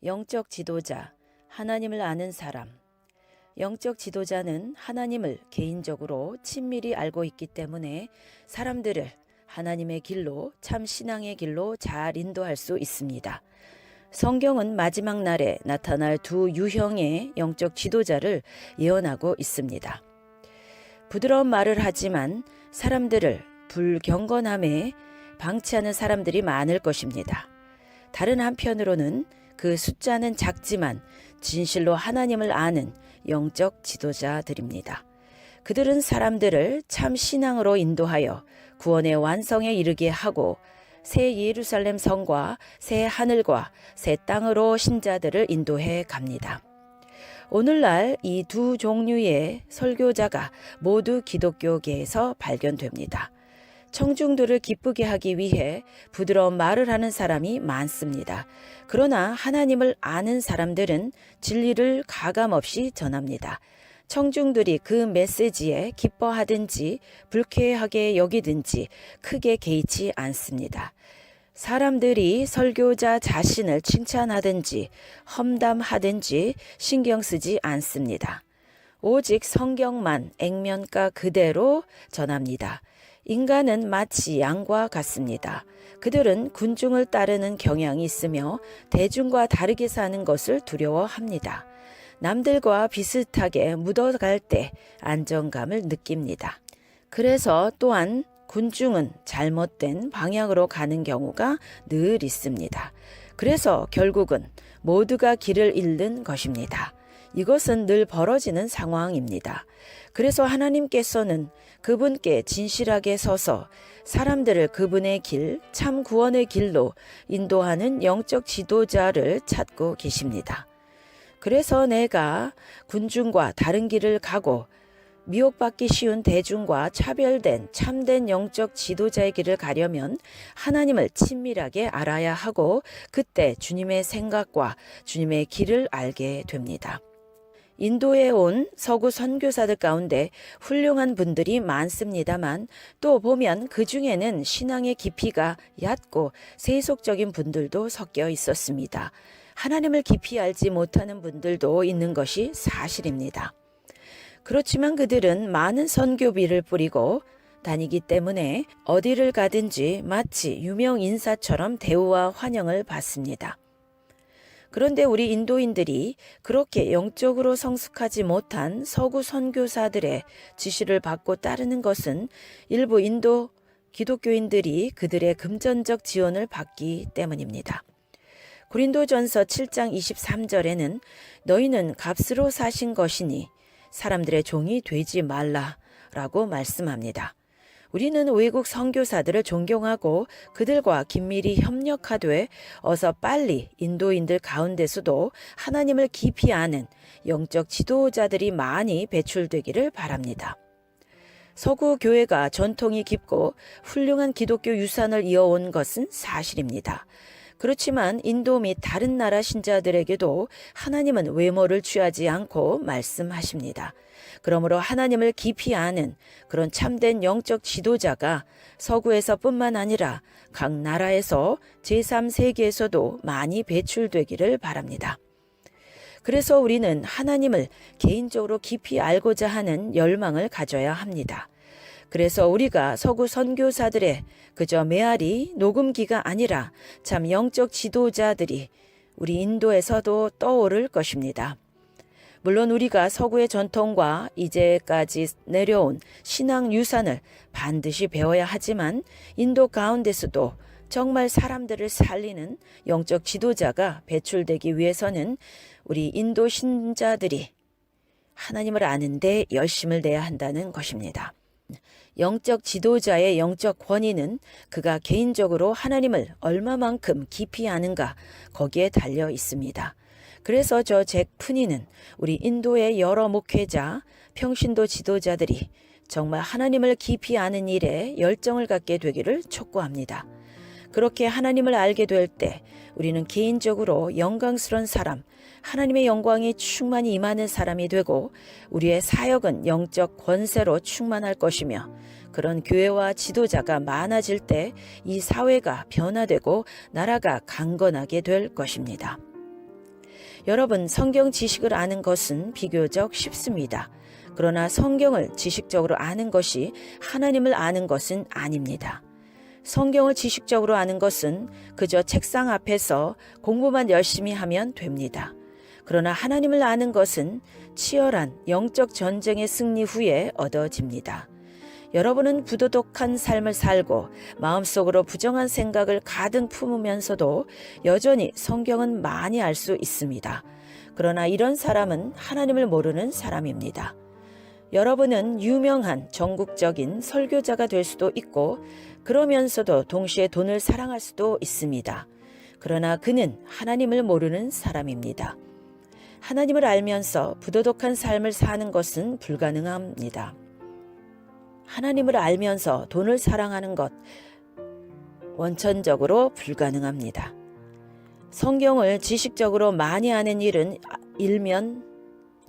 영적 지도자, 하나님을 아는 사람. 영적 지도자는 하나님을 개인적으로 친밀히 알고 있기 때문에 사람들을 하나님의 길로, 참 신앙의 길로 잘 인도할 수 있습니다. 성경은 마지막 날에 나타날 두 유형의 영적 지도자를 예언하고 있습니다. 부드러운 말을 하지만 사람들을 불경건함에 방치하는 사람들이 많을 것입니다. 다른 한편으로는 그 숫자는 작지만 진실로 하나님을 아는 영적 지도자들입니다. 그들은 사람들을 참 신앙으로 인도하여 구원의 완성에 이르게 하고 새 예루살렘 성과 새 하늘과 새 땅으로 신자들을 인도해 갑니다. 오늘날 이 두 종류의 설교자가 모두 기독교계에서 발견됩니다. 청중들을 기쁘게 하기 위해 부드러운 말을 하는 사람이 많습니다. 그러나 하나님을 아는 사람들은 진리를 가감없이 전합니다. 청중들이 그 메시지에 기뻐하든지 불쾌하게 여기든지 크게 개의치 않습니다. 사람들이 설교자 자신을 칭찬하든지 험담하든지 신경 쓰지 않습니다. 오직 성경만 액면가 그대로 전합니다. 인간은 마치 양과 같습니다. 그들은 군중을 따르는 경향이 있으며 대중과 다르게 사는 것을 두려워합니다. 남들과 비슷하게 묻어갈 때 안정감을 느낍니다. 그래서 또한 군중은 잘못된 방향으로 가는 경우가 늘 있습니다. 그래서 결국은 모두가 길을 잃는 것입니다. 이것은 늘 벌어지는 상황입니다. 그래서 하나님께서는 그분께 진실하게 서서 사람들을 그분의 길, 참 구원의 길로 인도하는 영적 지도자를 찾고 계십니다. 그래서 내가 군중과 다른 길을 가고 미혹받기 쉬운 대중과 차별된 참된 영적 지도자의 길을 가려면 하나님을 친밀하게 알아야 하고 그때 주님의 생각과 주님의 길을 알게 됩니다. 인도에 온 서구 선교사들 가운데 훌륭한 분들이 많습니다만 또 보면 그 중에는 신앙의 깊이가 얕고 세속적인 분들도 섞여 있었습니다. 하나님을 깊이 알지 못하는 분들도 있는 것이 사실입니다. 그렇지만 그들은 많은 선교비를 뿌리고 다니기 때문에 어디를 가든지 마치 유명 인사처럼 대우와 환영을 받습니다. 그런데 우리 인도인들이 그렇게 영적으로 성숙하지 못한 서구 선교사들의 지시를 받고 따르는 것은 일부 인도 기독교인들이 그들의 금전적 지원을 받기 때문입니다. 고린도전서 7장 23절에는 너희는 값으로 사신 것이니 사람들의 종이 되지 말라라고 말씀합니다. 우리는 외국 선교사들을 존경하고 그들과 긴밀히 협력하되 어서 빨리 인도인들 가운데서도 하나님을 깊이 아는 영적 지도자들이 많이 배출되기를 바랍니다. 서구 교회가 전통이 깊고 훌륭한 기독교 유산을 이어온 것은 사실입니다. 그렇지만 인도 및 다른 나라 신자들에게도 하나님은 외모를 취하지 않고 말씀하십니다. 그러므로 하나님을 깊이 아는 그런 참된 영적 지도자가 서구에서뿐만 아니라 각 나라에서 제3세계에서도 많이 배출되기를 바랍니다. 그래서 우리는 하나님을 개인적으로 깊이 알고자 하는 열망을 가져야 합니다. 그래서 우리가 서구 선교사들의 그저 메아리 녹음기가 아니라 참 영적 지도자들이 우리 인도에서도 떠오를 것입니다. 물론 우리가 서구의 전통과 이제까지 내려온 신앙 유산을 반드시 배워야 하지만 인도 가운데서도 정말 사람들을 살리는 영적 지도자가 배출되기 위해서는 우리 인도 신자들이 하나님을 아는데 열심을 내야 한다는 것입니다. 영적 지도자의 영적 권위는 그가 개인적으로 하나님을 얼마만큼 깊이 아는가 거기에 달려 있습니다. 그래서 잭 푸니는 우리 인도의 여러 목회자, 평신도 지도자들이 정말 하나님을 깊이 아는 일에 열정을 갖게 되기를 촉구합니다. 그렇게 하나님을 알게 될 때 우리는 개인적으로 영광스러운 사람, 하나님의 영광이 충만히 임하는 사람이 되고 우리의 사역은 영적 권세로 충만할 것이며 그런 교회와 지도자가 많아질 때 이 사회가 변화되고 나라가 강건하게 될 것입니다. 여러분, 성경 지식을 아는 것은 비교적 쉽습니다. 그러나 성경을 지식적으로 아는 것이 하나님을 아는 것은 아닙니다. 성경을 지식적으로 아는 것은 그저 책상 앞에서 공부만 열심히 하면 됩니다. 그러나 하나님을 아는 것은 치열한 영적 전쟁의 승리 후에 얻어집니다. 여러분은 부도덕한 삶을 살고 마음속으로 부정한 생각을 가득 품으면서도 여전히 성경은 많이 알 수 있습니다. 그러나 이런 사람은 하나님을 모르는 사람입니다. 여러분은 유명한 전국적인 설교자가 될 수도 있고 그러면서도 동시에 돈을 사랑할 수도 있습니다. 그러나 그는 하나님을 모르는 사람입니다. 하나님을 알면서 부도덕한 삶을 사는 것은 불가능합니다. 하나님을 알면서 돈을 사랑하는 것, 원천적으로 불가능합니다. 성경을 지식적으로 많이 아는 일은 일면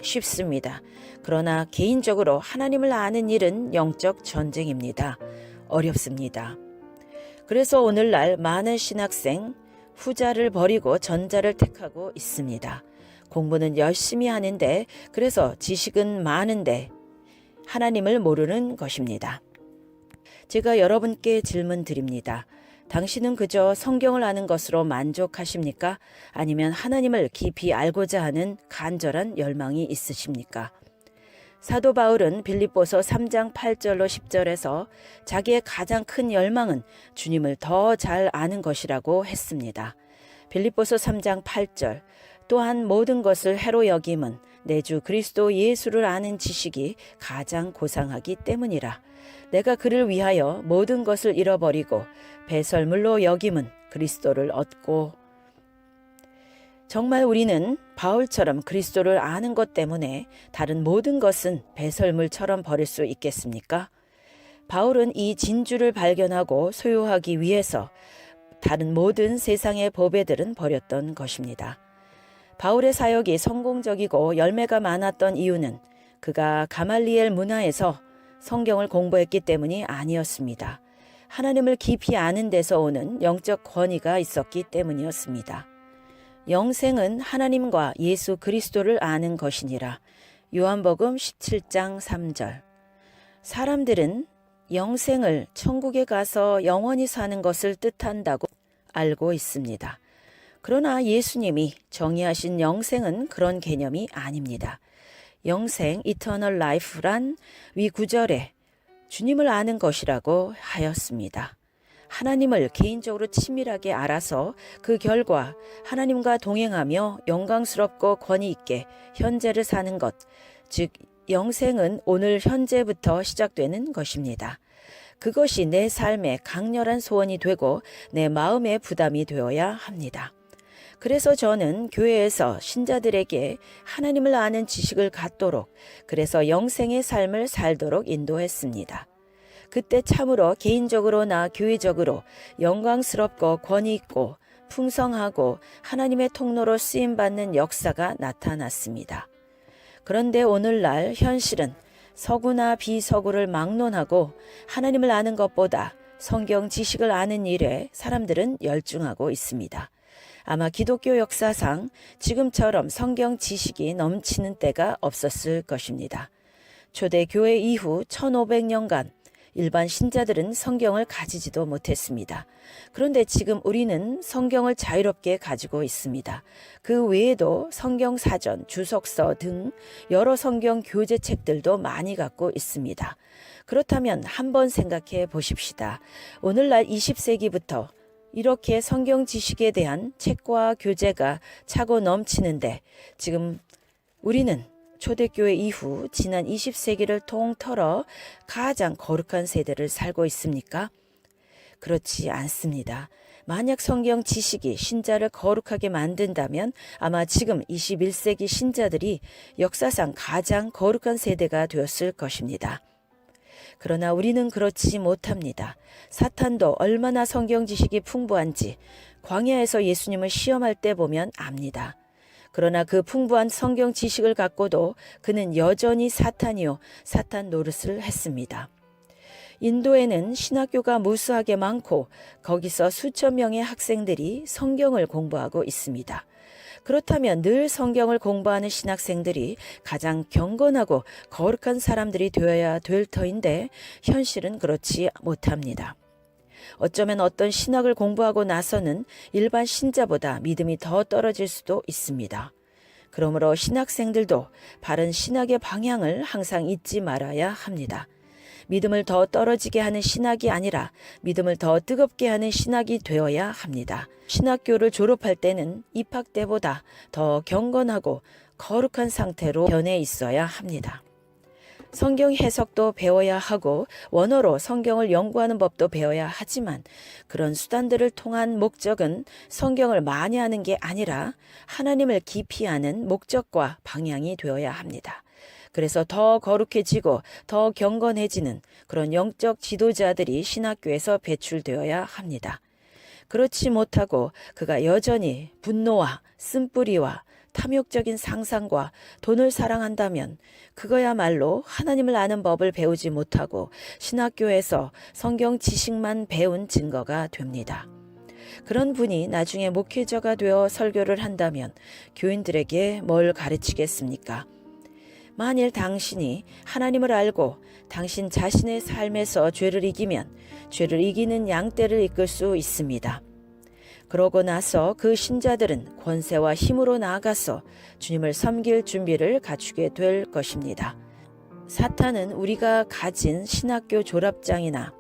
쉽습니다. 그러나 개인적으로 하나님을 아는 일은 영적 전쟁입니다. 어렵습니다. 그래서 오늘날 많은 신학생 후자를 버리고 전자를 택하고 있습니다. 공부는 열심히 하는데 그래서 지식은 많은데 하나님을 모르는 것입니다. 제가 여러분께 질문 드립니다. 당신은 그저 성경을 아는 것으로 만족하십니까? 아니면 하나님을 깊이 알고자 하는 간절한 열망이 있으십니까? 사도 바울은 빌립보서 3장 8절로 10절에서 자기의 가장 큰 열망은 주님을 더 잘 아는 것이라고 했습니다. 빌립보서 3장 8절 또한 모든 것을 해로 여김은 내 주 그리스도 예수를 아는 지식이 가장 고상하기 때문이라. 내가 그를 위하여 모든 것을 잃어버리고 배설물로 여김은 그리스도를 얻고. 정말 우리는 바울처럼 그리스도를 아는 것 때문에 다른 모든 것은 배설물처럼 버릴 수 있겠습니까? 바울은 이 진주를 발견하고 소유하기 위해서 다른 모든 세상의 보배들은 버렸던 것입니다. 바울의 사역이 성공적이고 열매가 많았던 이유는 그가 가말리엘 문화에서 성경을 공부했기 때문이 아니었습니다. 하나님을 깊이 아는 데서 오는 영적 권위가 있었기 때문이었습니다. 영생은 하나님과 예수 그리스도를 아는 것이니라. 요한복음 17장 3절. 사람들은 영생을 천국에 가서 영원히 사는 것을 뜻한다고 알고 있습니다. 그러나 예수님이 정의하신 영생은 그런 개념이 아닙니다. 영생, eternal life란 위 구절에 주님을 아는 것이라고 하였습니다. 하나님을 개인적으로 친밀하게 알아서 그 결과 하나님과 동행하며 영광스럽고 권위 있게 현재를 사는 것, 즉 영생은 오늘 현재부터 시작되는 것입니다. 그것이 내 삶의 강렬한 소원이 되고 내 마음의 부담이 되어야 합니다. 그래서 저는 교회에서 신자들에게 하나님을 아는 지식을 갖도록, 그래서 영생의 삶을 살도록 인도했습니다. 그때 참으로 개인적으로나 교회적으로 영광스럽고 권위 있고 풍성하고 하나님의 통로로 쓰임받는 역사가 나타났습니다. 그런데 오늘날 현실은 서구나 비서구를 막론하고 하나님을 아는 것보다 성경 지식을 아는 일에 사람들은 열중하고 있습니다. 아마 기독교 역사상 지금처럼 성경 지식이 넘치는 때가 없었을 것입니다. 초대교회 이후 1500년간 일반 신자들은 성경을 가지지도 못했습니다. 그런데 지금 우리는 성경을 자유롭게 가지고 있습니다. 그 외에도 성경 사전, 주석서 등 여러 성경 교재책들도 많이 갖고 있습니다. 그렇다면 한번 생각해 보십시다. 오늘날 20세기부터 이렇게 성경 지식에 대한 책과 교재가 차고 넘치는데 지금 우리는 초대교회 이후 지난 20세기를 통틀어 가장 거룩한 세대를 살고 있습니까? 그렇지 않습니다. 만약 성경 지식이 신자를 거룩하게 만든다면 아마 지금 21세기 신자들이 역사상 가장 거룩한 세대가 되었을 것입니다. 그러나 우리는 그렇지 못합니다. 사탄도 얼마나 성경 지식이 풍부한지 광야에서 예수님을 시험할 때 보면 압니다. 그러나 그 풍부한 성경 지식을 갖고도 그는 여전히 사탄이요 사탄 노릇을 했습니다. 인도에는 신학교가 무수하게 많고 거기서 수천 명의 학생들이 성경을 공부하고 있습니다. 그렇다면 늘 성경을 공부하는 신학생들이 가장 경건하고 거룩한 사람들이 되어야 될 터인데 현실은 그렇지 못합니다. 어쩌면 어떤 신학을 공부하고 나서는 일반 신자보다 믿음이 더 떨어질 수도 있습니다. 그러므로 신학생들도 바른 신학의 방향을 항상 잊지 말아야 합니다. 믿음을 더 떨어지게 하는 신학이 아니라 믿음을 더 뜨겁게 하는 신학이 되어야 합니다. 신학교를 졸업할 때는 입학 때보다 더 경건하고 거룩한 상태로 변해 있어야 합니다. 성경 해석도 배워야 하고 원어로 성경을 연구하는 법도 배워야 하지만 그런 수단들을 통한 목적은 성경을 많이 하는 게 아니라 하나님을 깊이 아는 목적과 방향이 되어야 합니다. 그래서 더 거룩해지고 더 경건해지는 그런 영적 지도자들이 신학교에서 배출되어야 합니다. 그렇지 못하고 그가 여전히 분노와 쓴뿌리와 탐욕적인 상상과 돈을 사랑한다면 그거야말로 하나님을 아는 법을 배우지 못하고 신학교에서 성경 지식만 배운 증거가 됩니다. 그런 분이 나중에 목회자가 되어 설교를 한다면 교인들에게 뭘 가르치겠습니까? 만일 당신이 하나님을 알고 당신 자신의 삶에서 죄를 이기면 죄를 이기는 양떼를 이끌 수 있습니다. 그러고 나서 그 신자들은 권세와 힘으로 나아가서 주님을 섬길 준비를 갖추게 될 것입니다. 사탄은 우리가 가진 신학교 졸업장이나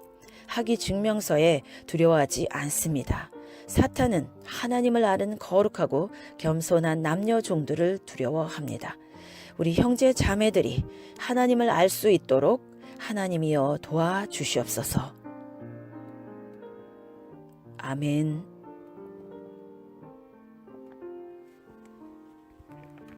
학위 증명서에 두려워하지 않습니다. 사탄은 하나님을 아는 거룩하고 겸손한 남녀 종들을 두려워합니다. 우리 형제 자매들이 하나님을 알 수 있도록 하나님이여 도와주시옵소서. 아멘.